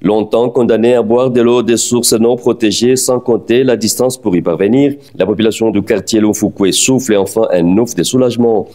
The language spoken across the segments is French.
Longtemps condamnés à boire de l'eau des sources non protégées sans compter la distance pour y parvenir, la population du quartier Lomfukwe souffle enfin un ouf de soulagement.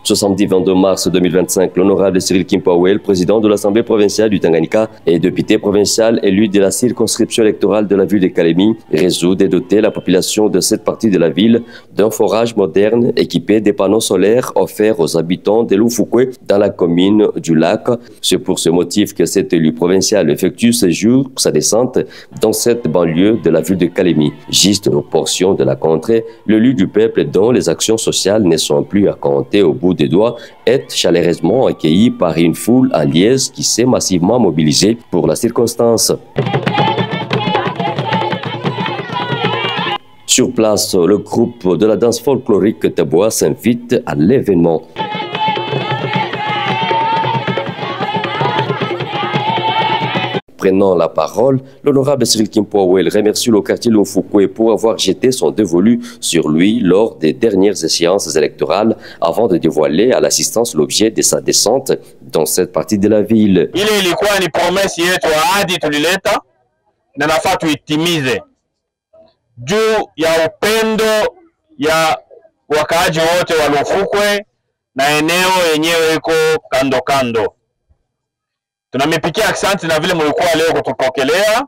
22 mars 2025, l'honorable Cyril Kimpawel, président de l'Assemblée provinciale du Tanganyika et député provincial élu de la circonscription électorale de la ville de Kalemi, résout de doter la population de cette partie de la ville d'un forage moderne équipé des panneaux solaires offerts aux habitants de Lomfukwe dans la commune du Lac. C'est pour ce motif que cet élu provincial effectue ce jour sa descente dans cette banlieue de la ville de Kalemi. Juste aux portions de la contrée, l'élu du peuple dont les actions sociales ne sont plus à compter au bout des doigts est chaleureusement accueilli par une foule en liesse qui s'est massivement mobilisée pour la circonstance. Sur place, le groupe de la danse folklorique Taboua s'invite à l'événement. Prenant la parole, l'honorable Cyril Kimpawel remercie le quartier Lomfukwe pour avoir jeté son dévolu sur lui lors des dernières échéances électorales avant de dévoiler à l'assistance l'objet de sa descente dans cette partie de la ville. Ile ilikuwa ni promesi yetu ahadi tulileta na nafaa tuitimize juu ya upendo ya wakaaji wote wa Lomfukwe na eneo yenyewe iko kando kando. Tunamipikia aksanti na vile mlikuwa leo kutupokelea,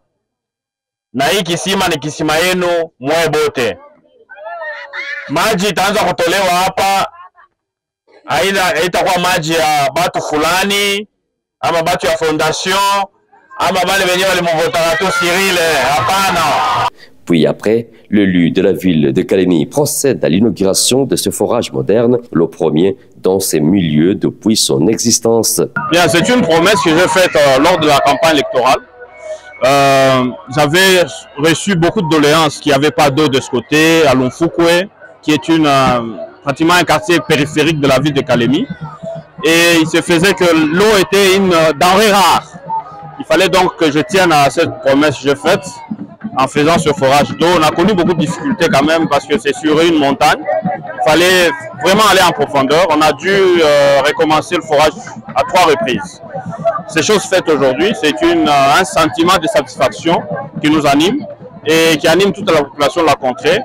na hii kisima ni kisima yenu mwe bote. Maji itaanza kutolewa hapa, haitakuwa maji ya batu fulani ama batu ya fondation ama bale wenyewe walimvota tu Cyril, hapana. Puis après, l'élu de la ville de Kalemi procède à l'inauguration de ce forage moderne, le premier dans ces milieux depuis son existence. Bien, c'est une promesse que j'ai faite lors de la campagne électorale. J'avais reçu beaucoup de doléances qu'il n'y avait pas d'eau de ce côté, à Lomfukwe, qui est pratiquement un quartier périphérique de la ville de Kalemi. Et il se faisait que l'eau était une denrée rare. Il fallait donc que je tienne à cette promesse que j'ai faite. En faisant ce forage d'eau, on a connu beaucoup de difficultés quand même parce que c'est sur une montagne. Il fallait vraiment aller en profondeur. On a dû recommencer le forage à 3 reprises. C'est chose faite aujourd'hui. C'est un sentiment de satisfaction qui nous anime et qui anime toute la population de la contrée.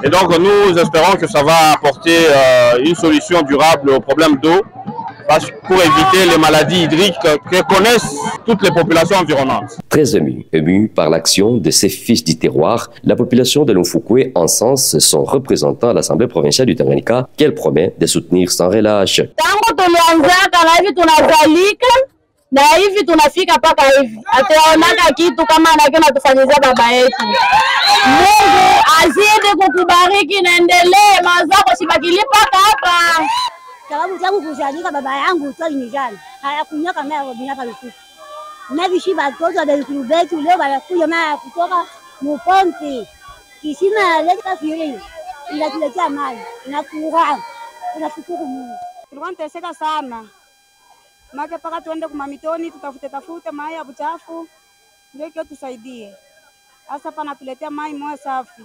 Et donc nous espérons que ça va apporter une solution durable au problème d'eau pour éviter les maladies hydriques que connaissent toutes les populations environnantes. Très ému par l'action de ces fils du terroir, la population de Lomfukwe encense son représentant à l'Assemblée provinciale du Tanganyika qu'elle promet de soutenir sans relâche. Na hivi tunafika paka hivi ataonaka kitu kama anatufanyizia baba yetu. Mungu azidi kukubariki, naendelee mazako sibakili paka hapa. Sababu tangu kuzalika baba yangu tu alinijana. Hayakunya kama hapa Lukuku. Na vishi watoto wa Belukubetu leo wanakuja na kutoka Muponti. Kisima leo kafiri. Inatuletea mali na furaha. Tunashukuru Mungu. Tulikuwa tunateseka sana. Maka paka tuende kumamitoni tutafute mai ya buchafu. Ndio kio tusaidie. Hasa pana tuletea mai moja safi.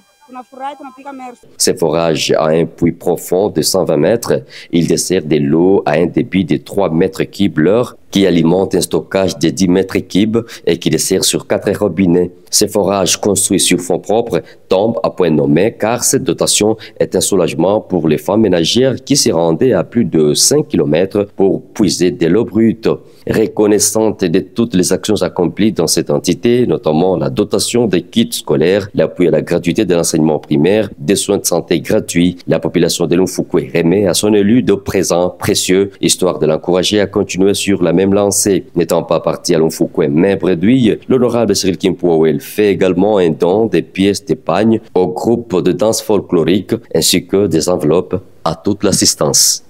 Ce forage a un puits profond de 120 mètres. Il dessert de l'eau à un débit de 3 mètres cubes l'heure qui alimente un stockage de 10 mètres cubes et qui dessert sur 4 robinets. Ce forage construit sur fonds propres tombe à point nommé car cette dotation est un soulagement pour les femmes ménagères qui s'y rendaient à plus de 5 km pour puiser de l'eau brute. Reconnaissante de toutes les actions accomplies dans cette entité, notamment la dotation des kits scolaires, l'appui à la gratuité de l'enseignement primaire, des soins de santé gratuits, la population de Lomfukwe remet à son élu de présents précieux, histoire de l'encourager à continuer sur la même lancée. N'étant pas parti à Lomfukwe main bredouille, l'honorable Cyril Kimpawel fait également un don des pièces d'épargne au groupe de danse folklorique ainsi que des enveloppes à toute l'assistance.